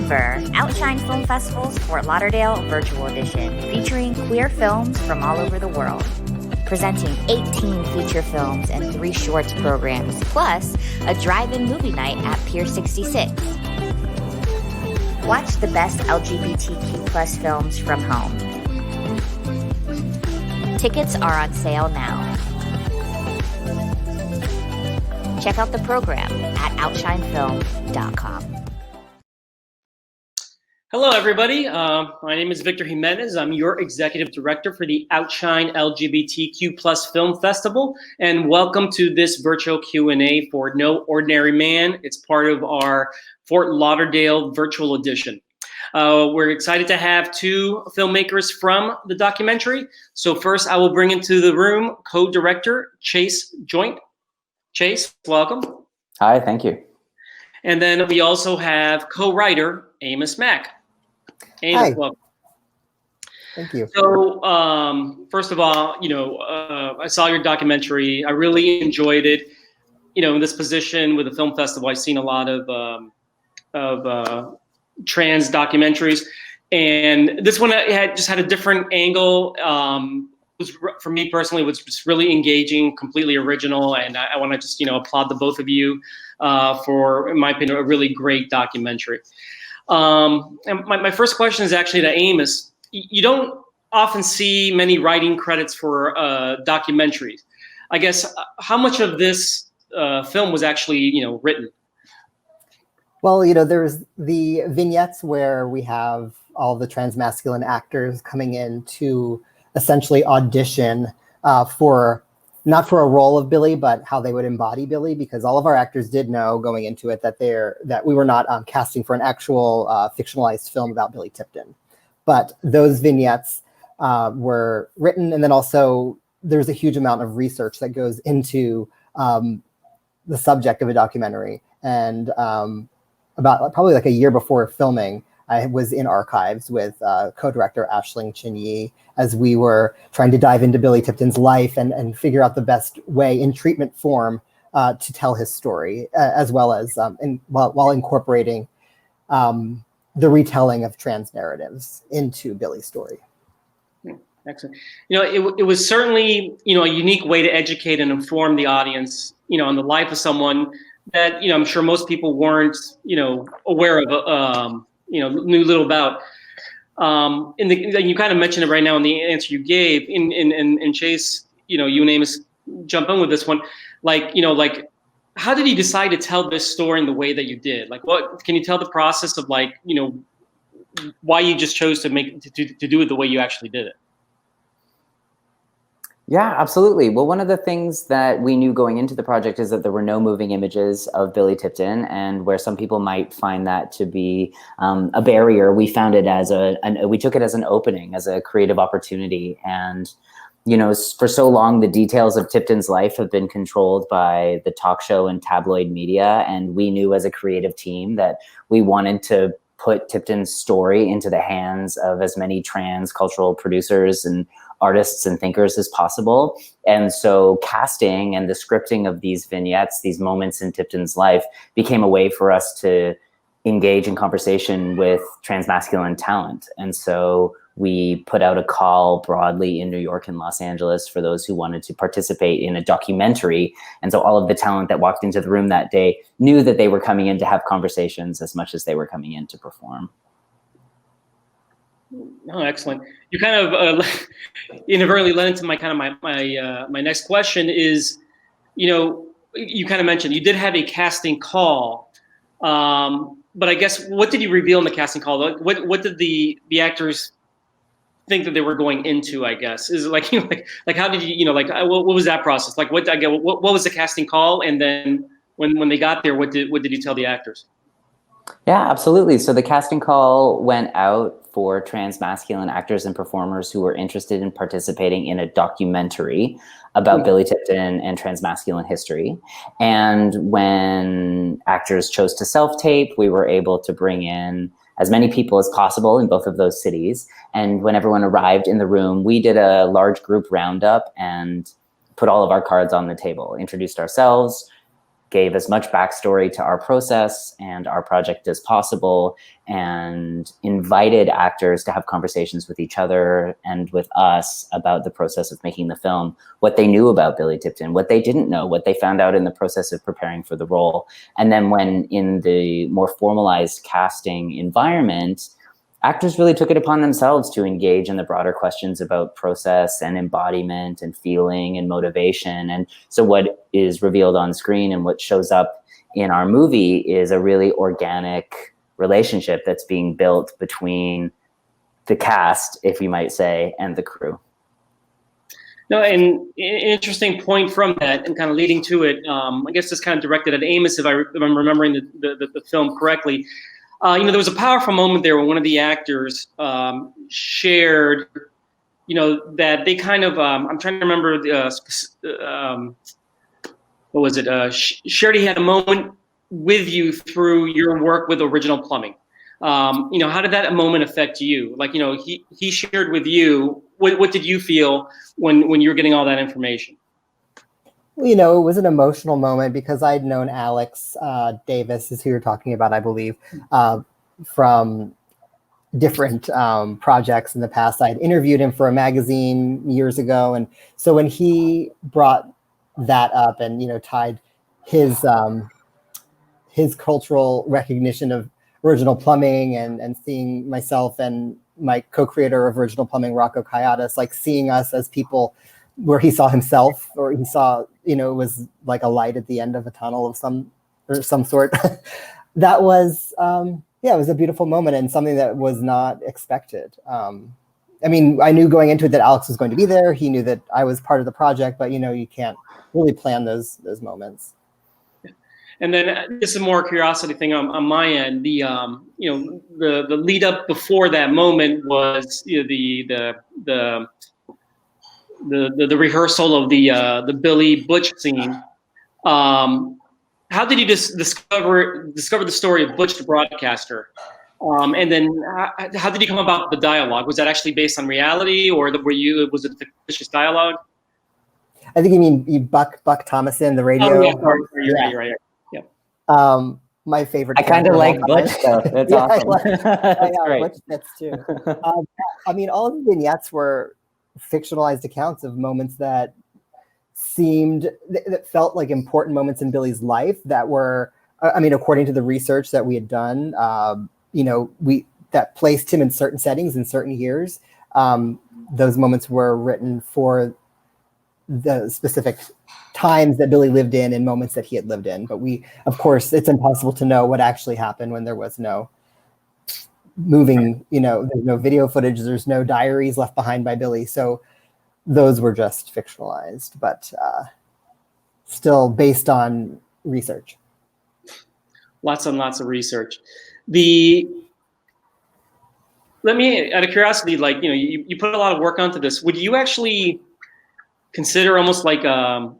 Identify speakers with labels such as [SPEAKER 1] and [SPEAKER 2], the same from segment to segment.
[SPEAKER 1] November, OUTshine Film Festival's Fort Lauderdale Virtual Edition, featuring queer films from all over the world. Presenting 18 feature films and 3 shorts programs, plus a drive-in movie night at Pier 66. Watch the best LGBTQ plus films from home. Tickets are on sale now. Check out the program at OUTshineFilm.com.
[SPEAKER 2] Hello, everybody. My name is Victor Gimenez. I'm your executive director for the OUTshine LGBTQ plus Film Festival, and welcome to this virtual Q&A for No Ordinary Man. It's part of our Fort Lauderdale virtual edition. We're excited to have 2 filmmakers from the documentary. So first, I will bring into the room co-director Chase Joynt. Chase, welcome.
[SPEAKER 3] Hi, thank you.
[SPEAKER 2] And then we also have co-writer Amos Mack. Amos,
[SPEAKER 4] Hi.
[SPEAKER 2] welcome.
[SPEAKER 4] Thank you.
[SPEAKER 2] So first of all, I saw your documentary. I really enjoyed it. In this position with the film festival, I've seen a lot of trans documentaries, and this one had a different angle. For me personally, was just really engaging, completely original, and I want to just applaud the both of you for, in my opinion, a really great documentary. And my first question is actually to Amos. You don't often see many writing credits for documentaries. I guess how much of this film was actually written?
[SPEAKER 4] Well, there's the vignettes where we have all the transmasculine actors coming in to essentially audition for, not for a role of Billy, but how they would embody Billy, because all of our actors did know going into it that we were not casting for an actual fictionalized film about Billy Tipton. But those vignettes were written, and then also there's a huge amount of research that goes into the subject of a documentary. And about probably like a year before filming, I was in archives with co-director Aisling Chin-Yi as we were trying to dive into Billy Tipton's life and figure out the best way in treatment form to tell his story, as well as while incorporating the retelling of trans narratives into Billy's story.
[SPEAKER 2] Excellent. It was certainly a unique way to educate and inform the audience, on the life of someone that I'm sure most people weren't aware of. Knew little about. And you kind of mentioned it right now in the answer you gave. In Chase, you and Amos jump in with this one. How did you decide to tell this story in the way that you did? What can you tell the process of why you just chose to do it the way you actually did it?
[SPEAKER 3] Yeah, absolutely. Well, one of the things that we knew going into the project is that there were no moving images of Billy Tipton, and where some people might find that to be a barrier, we found it as we took it as an opening, as a creative opportunity. And, for so long, the details of Tipton's life have been controlled by the talk show and tabloid media. And we knew as a creative team that we wanted to put Tipton's story into the hands of as many trans cultural producers and artists and thinkers as possible. And so casting and the scripting of these vignettes, these moments in Tipton's life, became a way for us to engage in conversation with transmasculine talent. And so we put out a call broadly in New York and Los Angeles for those who wanted to participate in a documentary. And so all of the talent that walked into the room that day knew that they were coming in to have conversations as much as they were coming in to perform.
[SPEAKER 2] Oh, excellent. You kind of inadvertently led into my next question is, you kind of mentioned you did have a casting call, but I guess what did you reveal in the casting call? What did the actors think that they were going into? I guess is how did you what was that process like? What was the casting call, and then when they got there, what did you tell the actors?
[SPEAKER 3] Yeah, absolutely. So the casting call went out for transmasculine actors and performers who were interested in participating in a documentary about Billy Tipton and transmasculine history. And when actors chose to self-tape, we were able to bring in as many people as possible in both of those cities. And when everyone arrived in the room, we did a large group roundup and put all of our cards on the table, introduced ourselves, gave as much backstory to our process and our project as possible, and invited actors to have conversations with each other and with us about the process of making the film, what they knew about Billy Tipton, what they didn't know, what they found out in the process of preparing for the role. And then when in the more formalized casting environment, actors really took it upon themselves to engage in the broader questions about process and embodiment and feeling and motivation. And so what is revealed on screen and what shows up in our movie is a really organic relationship that's being built between the cast, if you might say, and the crew.
[SPEAKER 2] No, and an interesting point from that, and kind of leading to it, I guess it's kind of directed at Amos, if I'm remembering the film correctly. There was a powerful moment there when one of the actors shared, that they kind of, I'm trying to remember, what was it? Shared he had a moment with you through your work with Original Plumbing. How did that moment affect you? Like, he shared with you, what did you feel when you were getting all that information?
[SPEAKER 4] It was an emotional moment because I'd known Alex Davis, is who you're talking about, I believe, from different projects in the past. I'd interviewed him for a magazine years ago. And so when he brought that up and, tied his cultural recognition of Original Plumbing and seeing myself and my co-creator of Original Plumbing, Rocco Kayadas, like seeing us as people where he saw himself, or he saw, it was like a light at the end of a tunnel of some sort. That was, it was a beautiful moment and something that was not expected. I knew going into it that Alex was going to be there. He knew that I was part of the project, but you can't really plan those moments.
[SPEAKER 2] And then this is a more curiosity thing on my end. The lead up before that moment was the rehearsal of the Billy Butch scene. How did you discover the story of Butch the Broadcaster? And then how did you come about the dialogue? Was that actually based on reality, or was it fictitious dialogue?
[SPEAKER 4] I think you mean Buck Thomason, the radio.
[SPEAKER 2] Oh, yeah, sorry. You're right. Yeah.
[SPEAKER 4] My favorite.
[SPEAKER 3] I kind of like Butch though. That's awesome. That's great.
[SPEAKER 4] Butch fits too. All of the vignettes were fictionalized accounts of moments that felt like important moments in Billy's life that were, according to the research that we had done, that placed him in certain settings in certain years. Those moments were written for the specific times that Billy lived in and moments that he had lived in. But of course, it's impossible to know what actually happened when there was no moving, there's no video footage, there's no diaries left behind by Billy. So those were just fictionalized, but still based on research.
[SPEAKER 2] Lots and lots of research. Let me, out of curiosity, you put a lot of work onto this. Would you actually consider almost like,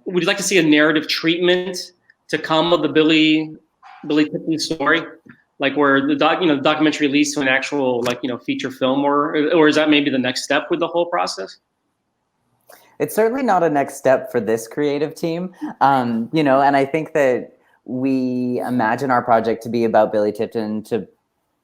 [SPEAKER 2] would you like to see a narrative treatment to come of the Billy Tipton story? Like where the documentary leads to an actual feature film, or is that maybe the next step with the whole process?
[SPEAKER 3] It's certainly not a next step for this creative team, and I think that we imagine our project to be about Billy Tipton,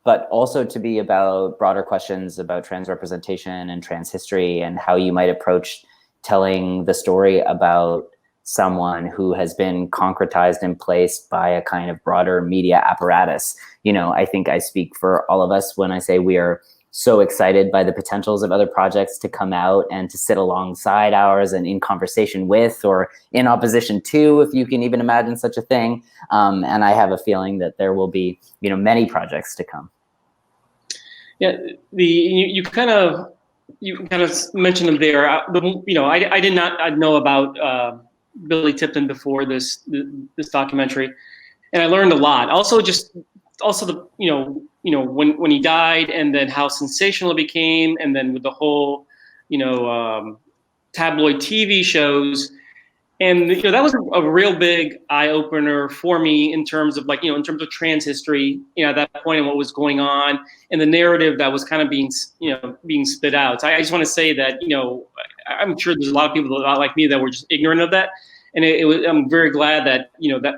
[SPEAKER 3] but also to be about broader questions about trans representation and trans history and how you might approach telling the story about someone who has been concretized and placed by a kind of broader media apparatus. I think I speak for all of us when I say we are so excited by the potentials of other projects to come out and to sit alongside ours and in conversation with, or in opposition to, if you can even imagine such a thing. And I have a feeling that there will be, many projects to come.
[SPEAKER 2] Yeah, you kind of mentioned them there. I did not know about Billy Tipton before this documentary, and I learned a lot. Also when he died, and then how sensational it became, and then with the whole tabloid TV shows, and that was a real big eye opener for me in terms of in terms of trans history, at that point, and what was going on, and the narrative that was kind of being spit out. So I just want to say that I'm sure there's a lot of people like me that were just ignorant of that, And I'm very glad that,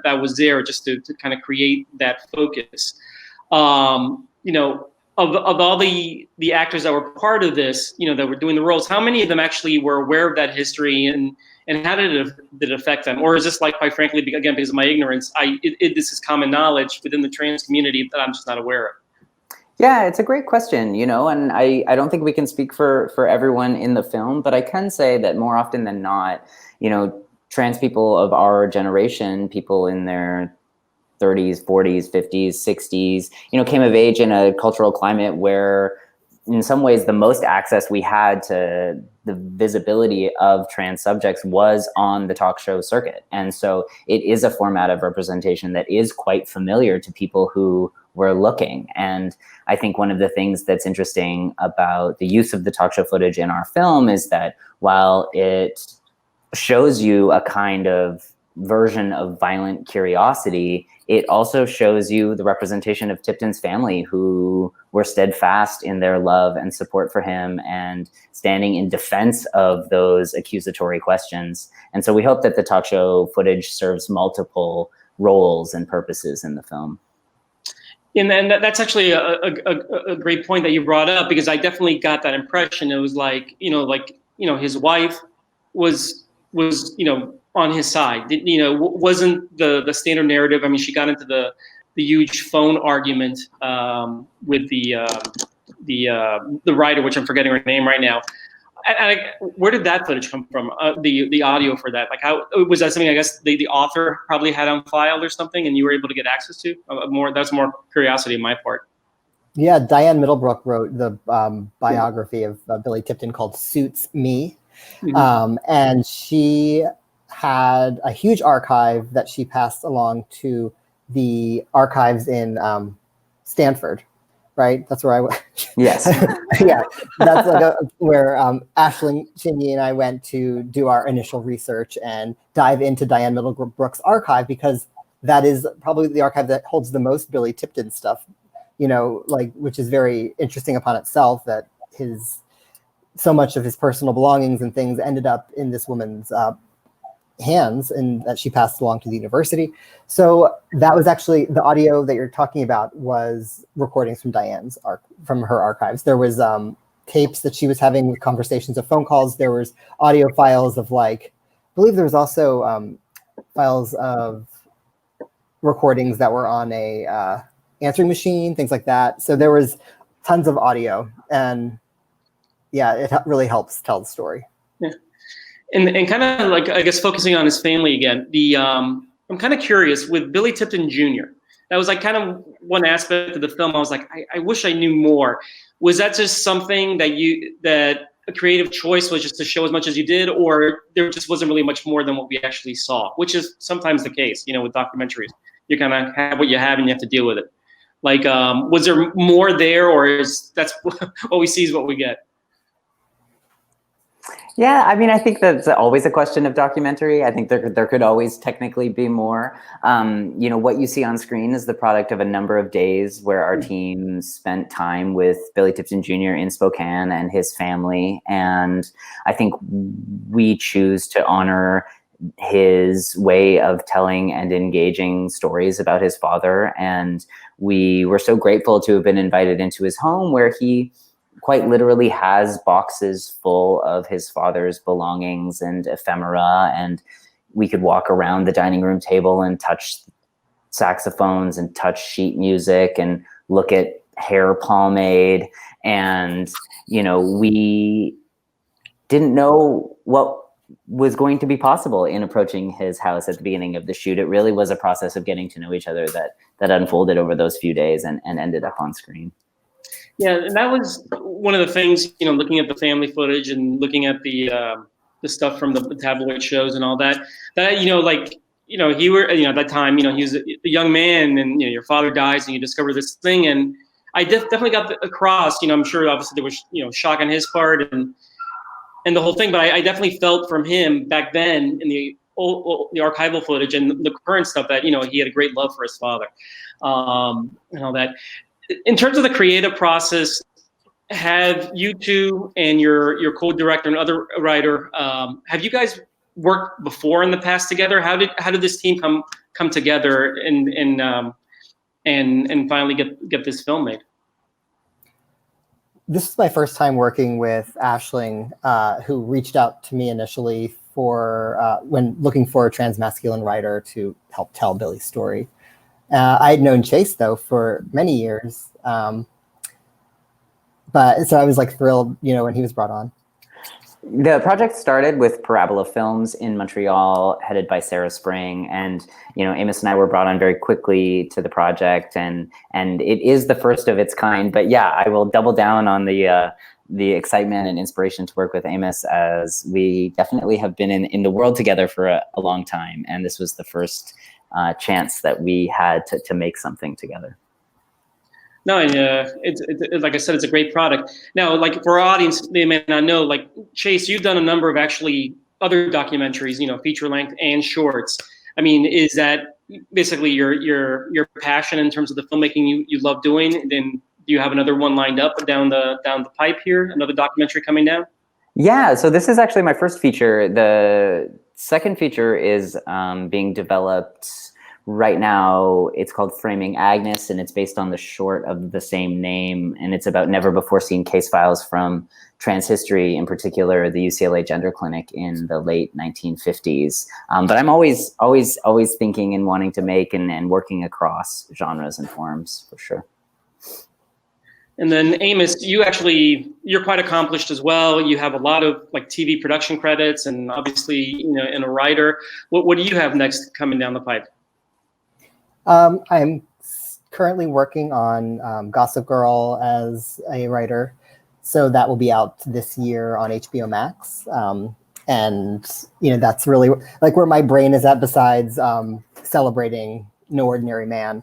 [SPEAKER 2] that was there just to kind of create that focus. Of all the actors that were part of this, that were doing the roles, how many of them actually were aware of that history, and how did it affect them? Or is this, like, quite frankly, again, because of my ignorance, this is common knowledge within the trans community that I'm just not aware of?
[SPEAKER 3] Yeah, it's a great question, and I don't think we can speak for everyone in the film, but I can say that more often than not, trans people of our generation, people in their 30s, 40s, 50s, 60s, came of age in a cultural climate where in some ways the most access we had to the visibility of trans subjects was on the talk show circuit. And so it is a format of representation that is quite familiar to people who were looking. And I think one of the things that's interesting about the use of the talk show footage in our film is that while it shows you a kind of version of violent curiosity, it also shows you the representation of Tipton's family, who were steadfast in their love and support for him and standing in defense of those accusatory questions. And so we hope that the talk show footage serves multiple roles and purposes in the film.
[SPEAKER 2] And that's actually a great point that you brought up, because I definitely got that impression. It was like, his wife was on his side. Wasn't the standard narrative. I mean, she got into the huge phone argument with the writer, which I'm forgetting her name right now. Where did that footage come from? The audio for that, like, how was that something, I guess, the author probably had on file or something, and you were able to get access to? That's more curiosity on my part.
[SPEAKER 4] Yeah, Diane Middlebrook wrote the biography of Billy Tipton called "Suits Me," and she had a huge archive that she passed along to the archives in Stanford. Right, that's where I went.
[SPEAKER 3] Yes.
[SPEAKER 4] Yeah, that's like where Ashlyn Chingy and I went to do our initial research and dive into Diane Middlebrook's archive, because that is probably the archive that holds the most Billy Tipton stuff, which is very interesting upon itself, that so much of his personal belongings and things ended up in this woman's hands, and that she passed along to the university. So that was actually the audio that you're talking about was recordings from from her archives. There was tapes that she was having with conversations of phone calls. There was audio files of, like, I believe there was also files of recordings that were on a answering machine, things like that. So there was tons of audio, and yeah, it really helps tell the story.
[SPEAKER 2] Yeah. And kind of, like, I guess, focusing on his family again, I'm kind of curious with Billy Tipton Jr. That was, like, kind of one aspect of the film. I was like, I wish I knew more. Was that just something that a creative choice was, just to show as much as you did, or there just wasn't really much more than what we actually saw, which is sometimes the case, with documentaries. You kind of have what you have and you have to deal with it. Like, was there more there, or that's what we see is what we get?
[SPEAKER 3] Yeah, I mean, I think that's always a question of documentary. I think there could always technically be more. What you see on screen is the product of a number of days where our team spent time with Billy Tipton Jr. in Spokane and his family. And I think we choose to honor his way of telling and engaging stories about his father. And we were so grateful to have been invited into his home, where he quite literally has boxes full of his father's belongings and ephemera, and we could walk around the dining room table and touch saxophones and touch sheet music and look at hair pomade. And, we didn't know what was going to be possible in approaching his house at the beginning of the shoot. It really was a process of getting to know each other that unfolded over those few days and ended up on screen.
[SPEAKER 2] Yeah, and that was one of the things, looking at the family footage and looking at the stuff from the tabloid shows and all that, he were, at that time, he was a young man, and, your father dies and you discover this thing. And I definitely got across, I'm sure obviously there was, shock on his part and the whole thing, but I definitely felt from him back then in the archival footage and the current stuff that, he had a great love for his father, and all that. In terms of the creative process, have you two and your co-director and other writer, have you guys worked before in the past together. How did this team come together and finally get this film made?
[SPEAKER 4] This is my first time working with Aisling, who reached out to me initially for when looking for a transmasculine writer to help tell Billy's story. I had known Chase though for many years, but so I was like thrilled, when he was brought on.
[SPEAKER 3] The project started with Parabola Films in Montreal, headed by Sarah Spring, and Amos and I were brought on very quickly to the project, and it is the first of its kind. But yeah, I will double down on the excitement and inspiration to work with Amos, as we definitely have been in the world together for a long time, and this was the first chance that we had to make something together.
[SPEAKER 2] No, it's like I said, it's a great product. Now, like for our audience, they may not know, like Chase, you've done a number of actually other documentaries, feature length and shorts. I mean, is that basically your passion in terms of the filmmaking you love doing? And then do you have another one lined up down the pipe here? Another documentary coming down?
[SPEAKER 3] Yeah, so this is actually my first feature. The second feature is being developed right now. It's called Framing Agnes, and it's based on the short of the same name, and it's about never before seen case files from trans history, in particular the UCLA Gender Clinic in the late 1950s. But I'm always thinking and wanting to make and working across genres and forms, for sure.
[SPEAKER 2] And then Amos, you're quite accomplished as well. You have a lot of like TV production credits, and obviously, and a writer. What do you have next coming down the pipe?
[SPEAKER 4] I'm currently working on Gossip Girl as a writer, so that will be out this year on HBO Max. And that's really like where my brain is at, besides celebrating No Ordinary Man.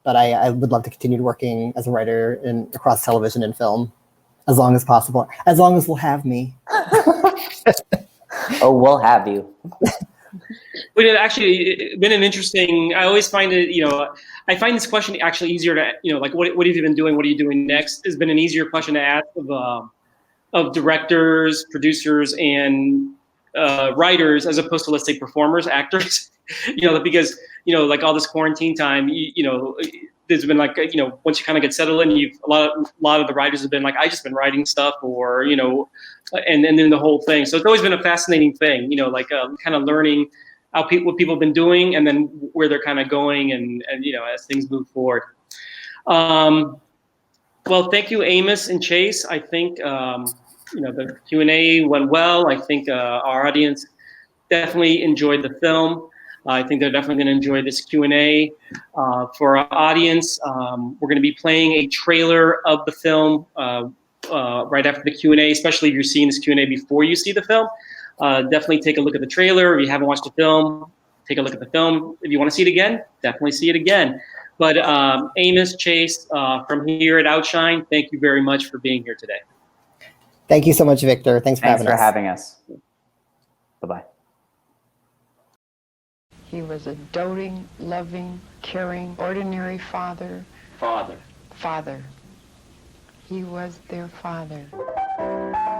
[SPEAKER 4] But I would love to continue working as a writer across television and film as long as possible, as long as we'll have me.
[SPEAKER 3] Oh, we'll have you.
[SPEAKER 2] But it actually been an interesting. I always find it. I find this question actually easier to. Like what have you been doing? What are you doing next? Has been an easier question to ask of directors, producers, and writers, as opposed to, let's say, performers, actors. Because like all this quarantine time, there's been like once you kind of get settled in, a lot of the writers have been like, I just been writing stuff, or and then the whole thing. So it's always been a fascinating thing, like kind of learning what people have been doing, and then where they're kind of going, and as things move forward. Well, thank you, Amos and Chase. I think the Q&A went well. I think our audience definitely enjoyed the film. I think they're definitely going to enjoy this Q&A. For our audience, we're going to be playing a trailer of the film right after the Q&A, especially if you're seeing this Q&A before you see the film. Definitely take a look at the trailer. If you haven't watched the film, take a look at the film. If you want to see it again, definitely see it again. But Amos, Chase, from here at OUTshine, thank you very much for being here today.
[SPEAKER 4] Thank you so much, Victor. Thanks for having us.
[SPEAKER 3] Bye-bye.
[SPEAKER 5] He was a doting, loving, caring, ordinary father. Father. He was their father.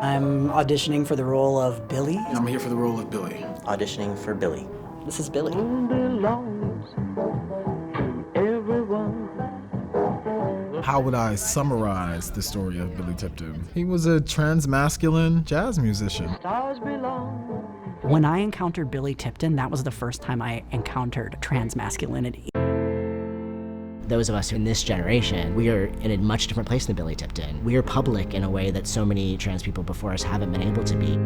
[SPEAKER 6] I'm auditioning for the role of Billy.
[SPEAKER 7] I'm here for the role of Billy.
[SPEAKER 8] Auditioning for Billy.
[SPEAKER 6] This is Billy.
[SPEAKER 7] How would I summarize the story of Billy Tipton? He was a transmasculine jazz musician.
[SPEAKER 6] When I encountered Billy Tipton, that was the first time I encountered transmasculinity.
[SPEAKER 8] Those of us in this generation, we are in a much different place than Billy Tipton. We are public in a way that so many trans people before us haven't been able to be.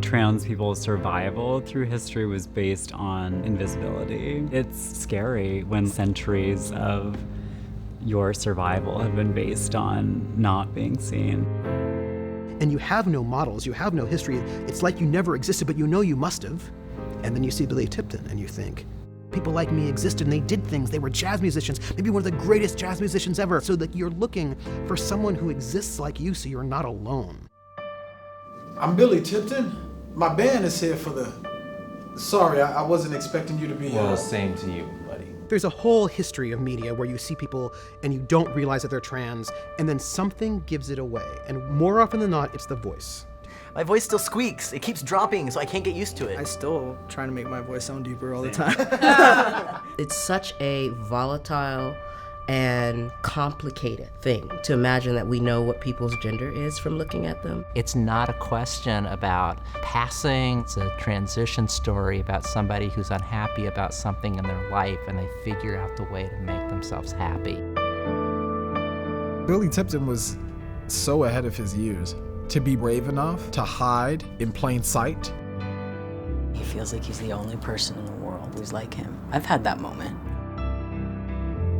[SPEAKER 9] Trans people's survival through history was based on invisibility. It's scary when centuries of your survival have been based on not being seen.
[SPEAKER 10] And you have no models, you have no history. It's like you never existed, but you know you must have. And then you see Billy Tipton and you think, people like me existed and they did things. They were jazz musicians, maybe one of the greatest jazz musicians ever. So that you're looking for someone who exists like you so you're not alone.
[SPEAKER 7] I'm Billy Tipton. My band is here for the... Sorry, I wasn't expecting you to be...
[SPEAKER 11] Well, same to you, buddy.
[SPEAKER 10] There's a whole history of media where you see people and you don't realize that they're trans, and then something gives it away. And more often than not, it's the voice.
[SPEAKER 11] My voice still squeaks. It keeps dropping, so I can't get used to it.
[SPEAKER 12] I still trying to make my voice sound deeper all the time.
[SPEAKER 13] It's such a volatile and complicated thing to imagine that we know what people's gender is from looking at them.
[SPEAKER 14] It's not a question about passing. It's a transition story about somebody who's unhappy about something in their life and they figure out the way to make themselves happy.
[SPEAKER 7] Billy Tipton was so ahead of his years to be brave enough to hide in plain sight.
[SPEAKER 15] He feels like he's the only person in the world who's like him. I've had that moment.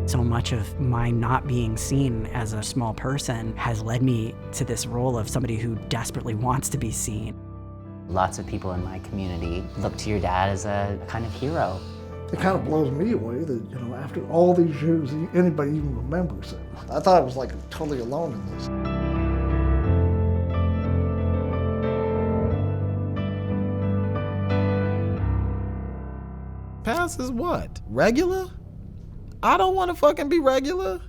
[SPEAKER 6] So much of my not being seen as a small person has led me to this role of somebody who desperately wants to be seen.
[SPEAKER 3] Lots of people in my community look to your dad as a kind of hero.
[SPEAKER 16] It kind of blows me away that, you know, after all these years, anybody even remembers it. I thought I was like totally alone in this.
[SPEAKER 7] Pass is what? Regular? I don't want to fucking be regular.